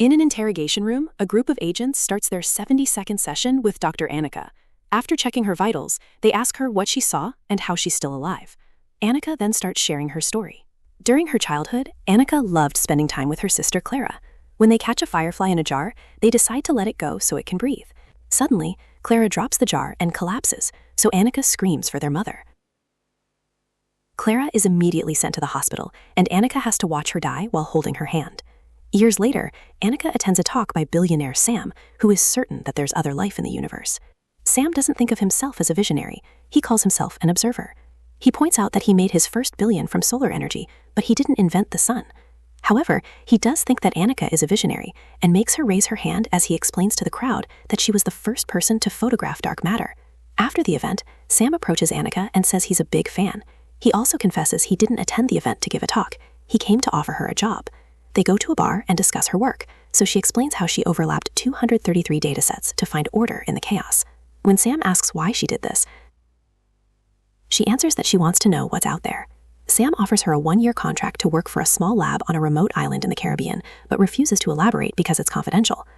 In an interrogation room, a group of agents starts their 70-second session with Dr. Annika. After checking her vitals, they ask her what she saw and how she's still alive. Annika then starts sharing her story. During her childhood, Annika loved spending time with her sister Clara. When they catch a firefly in a jar, they decide to let it go so it can breathe. Suddenly, Clara drops the jar and collapses, so Annika screams for their mother. Clara is immediately sent to the hospital, and Annika has to watch her die while holding her hand. Years later, Annika attends a talk by billionaire Sam, who is certain that there's other life in the universe. Sam doesn't think of himself as a visionary. He calls himself an observer. He points out that he made his first billion from solar energy, but he didn't invent the sun. However, he does think that Annika is a visionary and makes her raise her hand as he explains to the crowd that she was the first person to photograph dark matter. After the event, Sam approaches Annika and says he's a big fan. He also confesses he didn't attend the event to give a talk. He came to offer her a job. They go to a bar and discuss her work, so she explains how she overlapped 233 datasets to find order in the chaos. When Sam asks why she did this, she answers that she wants to know what's out there. Sam offers her a 1-year contract to work for a small lab on a remote island in the Caribbean, but refuses to elaborate because it's confidential.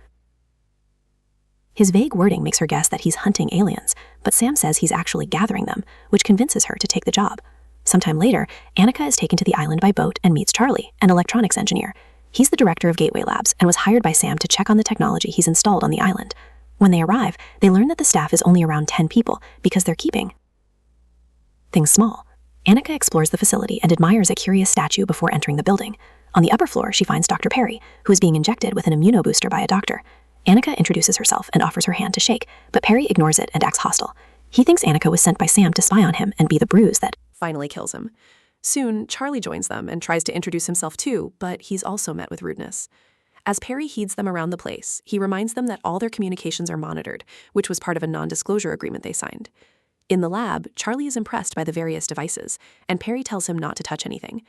His vague wording makes her guess that he's hunting aliens, but Sam says he's actually gathering them, which convinces her to take the job. Sometime later, Annika is taken to the island by boat and meets Charlie, an electronics engineer. He's the director of Gateway Labs and was hired by Sam to check on the technology he's installed on the island. When they arrive, they learn that the staff is only around 10 people because they're keeping things small. Annika explores the facility and admires a curious statue before entering the building. On the upper floor, she finds Dr. Perry, who is being injected with an immunobooster by a doctor. Annika introduces herself and offers her hand to shake, but Perry ignores it and acts hostile. He thinks Annika was sent by Sam to spy on him and be the bruise that finally kills him. Soon, Charlie joins them and tries to introduce himself too, but he's also met with rudeness. As Perry heeds them around the place, he reminds them that all their communications are monitored, which was part of a non-disclosure agreement they signed. In the lab, Charlie is impressed by the various devices, and Perry tells him not to touch anything.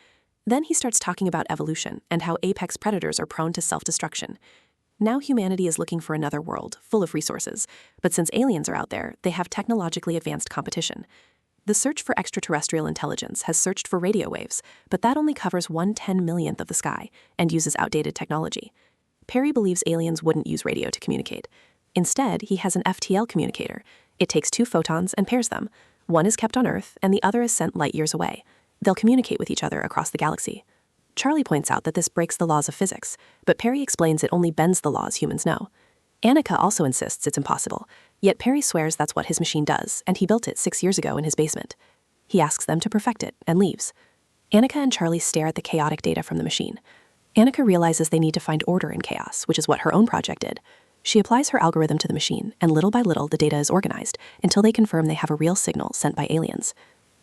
Then he starts talking about evolution and how apex predators are prone to self-destruction. Now humanity is looking for another world, full of resources, but since aliens are out there, they have technologically advanced competition. The search for extraterrestrial intelligence has searched for radio waves, but that only covers 1/10,000,000th of the sky and uses outdated technology. Perry believes aliens wouldn't use radio to communicate. Instead, he has an FTL communicator. It takes 2 photons and pairs them. One is kept on Earth, and the other is sent light years away. They'll communicate with each other across the galaxy. Charlie points out that this breaks the laws of physics, but Perry explains it only bends the laws humans know. Annika also insists it's impossible, yet Perry swears that's what his machine does, and he built it 6 years ago in his basement. He asks them to perfect it and leaves. Annika and Charlie stare at the chaotic data from the machine. Annika realizes they need to find order in chaos, which is what her own project did. She applies her algorithm to the machine, and little by little the data is organized until they confirm they have a real signal sent by aliens.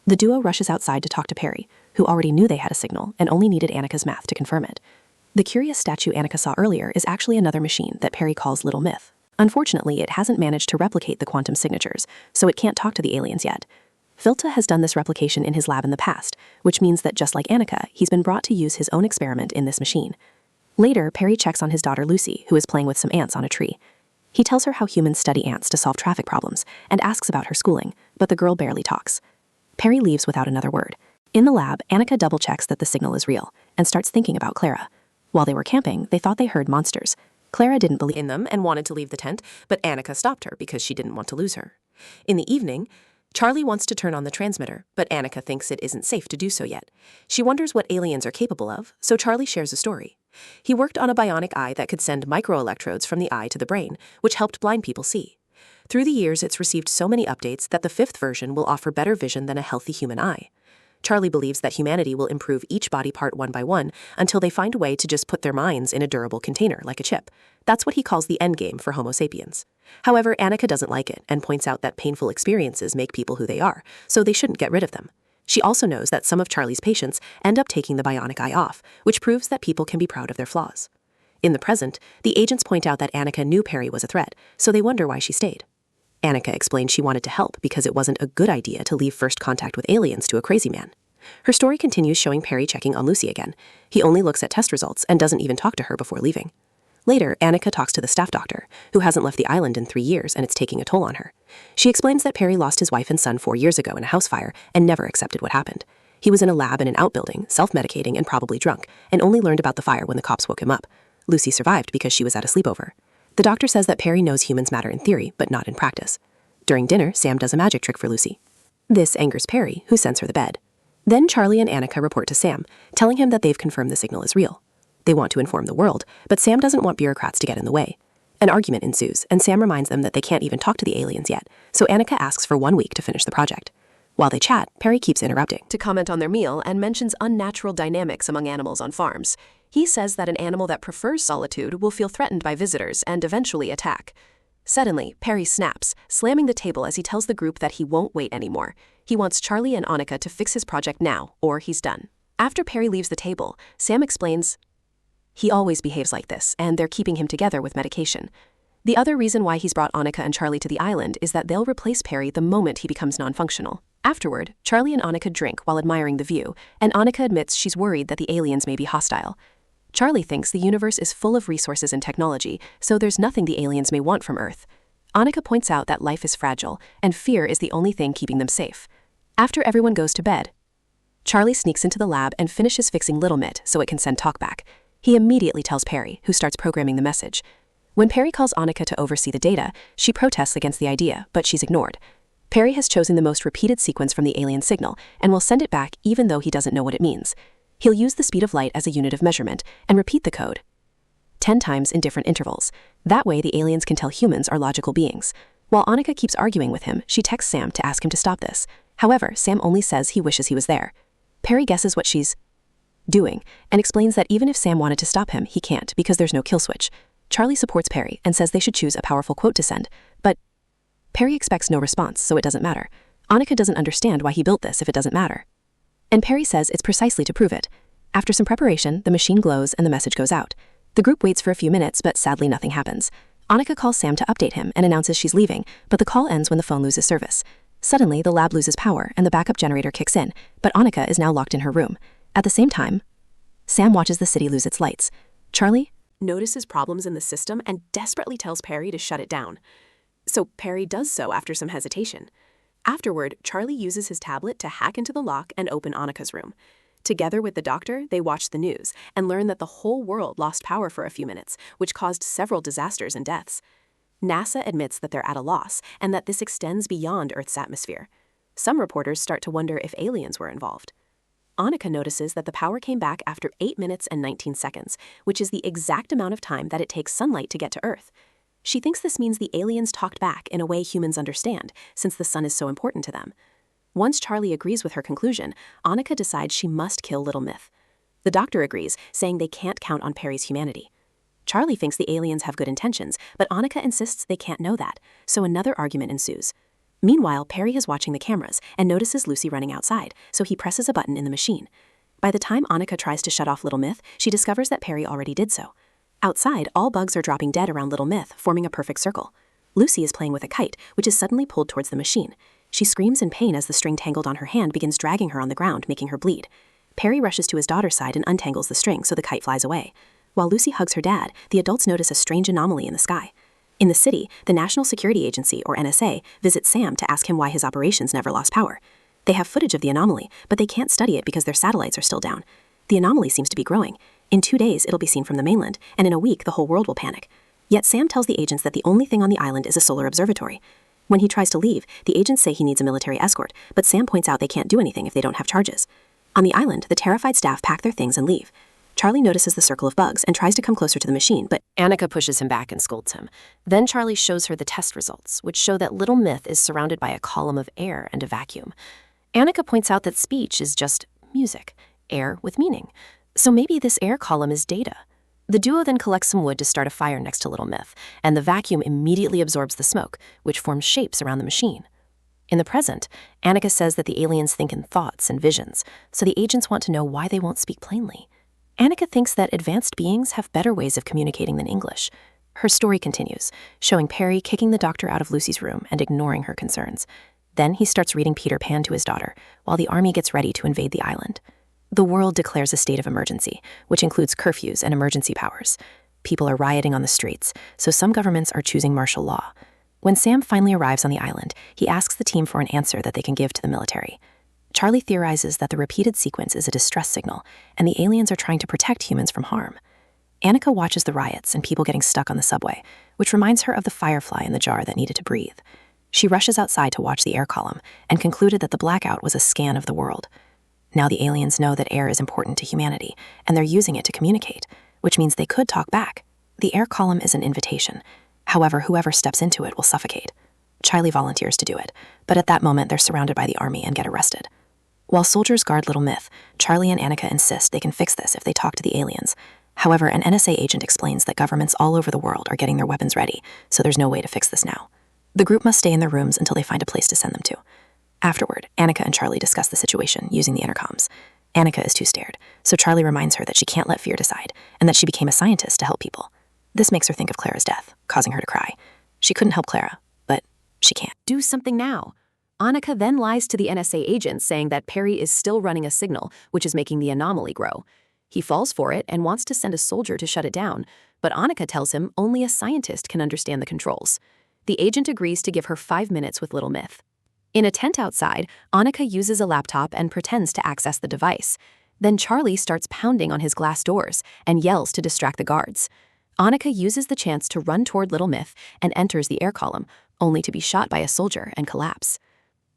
The duo rushes outside to talk to Perry, who already knew they had a signal and only needed Annika's math to confirm it. The curious statue Annika saw earlier is actually another machine that Perry calls Little Myth. Unfortunately, it hasn't managed to replicate the quantum signatures, so it can't talk to the aliens yet. Filta has done this replication in his lab in the past, which means that just like Annika, he's been brought to use his own experiment in this machine. Later, Perry checks on his daughter Lucy, who is playing with some ants on a tree. He tells her how humans study ants to solve traffic problems and asks about her schooling, but the girl barely talks. Perry leaves without another word. In the lab, Annika double-checks that the signal is real and starts thinking about Clara. While they were camping, they thought they heard monsters. Clara didn't believe in them and wanted to leave the tent, but Annika stopped her because she didn't want to lose her. In the evening, Charlie wants to turn on the transmitter, but Annika thinks it isn't safe to do so yet. She wonders what aliens are capable of, so Charlie shares a story. He worked on a bionic eye that could send microelectrodes from the eye to the brain, which helped blind people see. Through the years, it's received so many updates that the 5th version will offer better vision than a healthy human eye. Charlie believes that humanity will improve each body part one by one until they find a way to just put their minds in a durable container, like a chip. That's what he calls the endgame for Homo sapiens. However, Annika doesn't like it and points out that painful experiences make people who they are, so they shouldn't get rid of them. She also knows that some of Charlie's patients end up taking the bionic eye off, which proves that people can be proud of their flaws. In the present, the agents point out that Annika knew Perry was a threat, so they wonder why she stayed. Annika explained she wanted to help because it wasn't a good idea to leave first contact with aliens to a crazy man. Her story continues showing Perry checking on Lucy again. He only looks at test results and doesn't even talk to her before leaving. Later, Annika talks to the staff doctor, who hasn't left the island in 3 years and it's taking a toll on her. She explains that Perry lost his wife and son 4 years ago in a house fire and never accepted what happened. He was in a lab in an outbuilding, self-medicating and probably drunk, and only learned about the fire when the cops woke him up. Lucy survived because she was at a sleepover. The doctor says that Perry knows humans matter in theory, but not in practice. During dinner, Sam does a magic trick for Lucy. This angers Perry, who sends her to bed. Then Charlie and Annika report to Sam, telling him that they've confirmed the signal is real. They want to inform the world, but Sam doesn't want bureaucrats to get in the way. An argument ensues, and Sam reminds them that they can't even talk to the aliens yet, so Annika asks for 1 week to finish the project. While they chat, Perry keeps interrupting to comment on their meal and mentions unnatural dynamics among animals on farms. He says that an animal that prefers solitude will feel threatened by visitors and eventually attack. Suddenly, Perry snaps, slamming the table as he tells the group that he won't wait anymore. He wants Charlie and Annika to fix his project now, or he's done. After Perry leaves the table, Sam explains he always behaves like this, and they're keeping him together with medication. The other reason why he's brought Annika and Charlie to the island is that they'll replace Perry the moment he becomes non-functional. Afterward, Charlie and Annika drink while admiring the view, and Annika admits she's worried that the aliens may be hostile. Charlie thinks the universe is full of resources and technology, so there's nothing the aliens may want from Earth. Annika points out that life is fragile, and fear is the only thing keeping them safe. After everyone goes to bed, Charlie sneaks into the lab and finishes fixing Little Mitt so it can send talkback. He immediately tells Perry, who starts programming the message. When Perry calls Annika to oversee the data, she protests against the idea, but she's ignored. Perry has chosen the most repeated sequence from the alien signal and will send it back even though he doesn't know what it means. He'll use the speed of light as a unit of measurement and repeat the code 10 times in different intervals. That way the aliens can tell humans are logical beings. While Annika keeps arguing with him, she texts Sam to ask him to stop this. However, Sam only says he wishes he was there. Perry guesses what she's doing and explains that even if Sam wanted to stop him, he can't because there's no kill switch. Charlie supports Perry and says they should choose a powerful quote to send, but Perry expects no response, so it doesn't matter. Annika doesn't understand why he built this if it doesn't matter. And Perry says it's precisely to prove it. After some preparation, the machine glows and the message goes out. The group waits for a few minutes, but sadly nothing happens. Annika calls Sam to update him and announces she's leaving, but the call ends when the phone loses service. Suddenly, the lab loses power and the backup generator kicks in, but Annika is now locked in her room. At the same time, Sam watches the city lose its lights. Charlie notices problems in the system and desperately tells Perry to shut it down. So Perry does so after some hesitation. Afterward, Charlie uses his tablet to hack into the lock and open Annika's room. Together with the doctor, they watch the news and learn that the whole world lost power for a few minutes, which caused several disasters and deaths. NASA admits that they're at a loss and that this extends beyond Earth's atmosphere. Some reporters start to wonder if aliens were involved. Annika notices that the power came back after 8 minutes and 19 seconds, which is the exact amount of time that it takes sunlight to get to Earth. She thinks this means the aliens talked back in a way humans understand, since the sun is so important to them. Once Charlie agrees with her conclusion, Annika decides she must kill Little Myth. The doctor agrees, saying they can't count on Perry's humanity. Charlie thinks the aliens have good intentions, but Annika insists they can't know that, so another argument ensues. Meanwhile, Perry is watching the cameras and notices Lucy running outside, so he presses a button in the machine. By the time Annika tries to shut off Little Myth, she discovers that Perry already did so. Outside, all bugs are dropping dead around Little Myth, forming a perfect circle. Lucy is playing with a kite, which is suddenly pulled towards the machine. She screams in pain as the string tangled on her hand begins dragging her on the ground, making her bleed. Perry rushes to his daughter's side and untangles the string so the kite flies away. While Lucy hugs her dad, the adults notice a strange anomaly in the sky. In the city, the National Security Agency, or NSA, visits Sam to ask him why his operations never lost power. They have footage of the anomaly, but they can't study it because their satellites are still down. The anomaly seems to be growing. In 2 days, it'll be seen from the mainland, and in a week, the whole world will panic. Yet Sam tells the agents that the only thing on the island is a solar observatory. When he tries to leave, the agents say he needs a military escort, but Sam points out they can't do anything if they don't have charges. On the island, the terrified staff pack their things and leave. Charlie notices the circle of bugs and tries to come closer to the machine, but Annika pushes him back and scolds him. Then Charlie shows her the test results, which show that Little Myth is surrounded by a column of air and a vacuum. Annika points out that speech is just music, air with meaning. So maybe this air column is data. The duo then collects some wood to start a fire next to Little Myth, and the vacuum immediately absorbs the smoke, which forms shapes around the machine. In the present, Annika says that the aliens think in thoughts and visions, so the agents want to know why they won't speak plainly. Annika thinks that advanced beings have better ways of communicating than English. Her story continues, showing Perry kicking the doctor out of Lucy's room and ignoring her concerns. Then he starts reading Peter Pan to his daughter, while the army gets ready to invade the island. The world declares a state of emergency, which includes curfews and emergency powers. People are rioting on the streets, so some governments are choosing martial law. When Sam finally arrives on the island, he asks the team for an answer that they can give to the military. Charlie theorizes that the repeated sequence is a distress signal, and the aliens are trying to protect humans from harm. Annika watches the riots and people getting stuck on the subway, which reminds her of the firefly in the jar that needed to breathe. She rushes outside to watch the air column and concluded that the blackout was a scan of the world. Now the aliens know that air is important to humanity, and they're using it to communicate, which means they could talk back. The air column is an invitation. However, whoever steps into it will suffocate. Charlie volunteers to do it, but at that moment they're surrounded by the army and get arrested. While soldiers guard Little Myth, Charlie and Annika insist they can fix this if they talk to the aliens. However, an NSA agent explains that governments all over the world are getting their weapons ready, so there's no way to fix this now. The group must stay in their rooms until they find a place to send them to. Afterward, Annika and Charlie discuss the situation using the intercoms. Annika is too scared, so Charlie reminds her that she can't let fear decide, and that she became a scientist to help people. This makes her think of Clara's death, causing her to cry. She couldn't help Clara, but she can't. Do something now. Annika then lies to the NSA agent, saying that Perry is still running a signal, which is making the anomaly grow. He falls for it and wants to send a soldier to shut it down, but Annika tells him only a scientist can understand the controls. The agent agrees to give her 5 minutes with Little Myth. In a tent outside, Annika uses a laptop and pretends to access the device. Then Charlie starts pounding on his glass doors and yells to distract the guards. Annika uses the chance to run toward Little Myth and enters the air column, only to be shot by a soldier and collapse.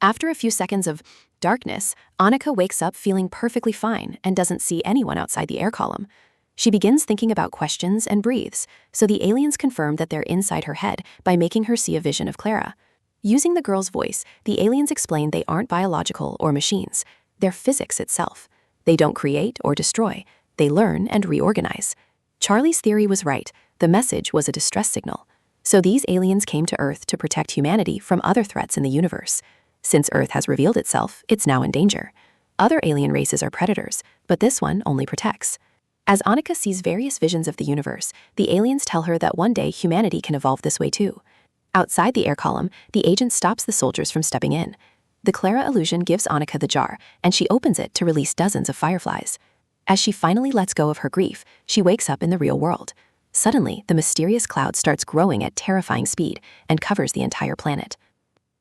After a few seconds of darkness, Annika wakes up feeling perfectly fine and doesn't see anyone outside the air column. She begins thinking about questions and breathes, so the aliens confirm that they're inside her head by making her see a vision of Clara. Using the girl's voice, the aliens explain they aren't biological or machines. They're physics itself. They don't create or destroy. They learn and reorganize. Charlie's theory was right. The message was a distress signal. So these aliens came to Earth to protect humanity from other threats in the universe. Since Earth has revealed itself, it's now in danger. Other alien races are predators, but this one only protects. As Annika sees various visions of the universe, the aliens tell her that one day humanity can evolve this way too. Outside the air column, the agent stops the soldiers from stepping in. The Clara illusion gives Annika the jar, and she opens it to release dozens of fireflies. As she finally lets go of her grief, she wakes up in the real world. Suddenly, the mysterious cloud starts growing at terrifying speed and covers the entire planet.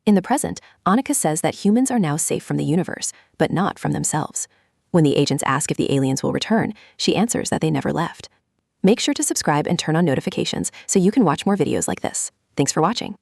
In the present, Annika says that humans are now safe from the universe, but not from themselves. When the agents ask if the aliens will return, she answers that they never left. Make sure to subscribe and turn on notifications so you can watch more videos like this. Thanks for watching.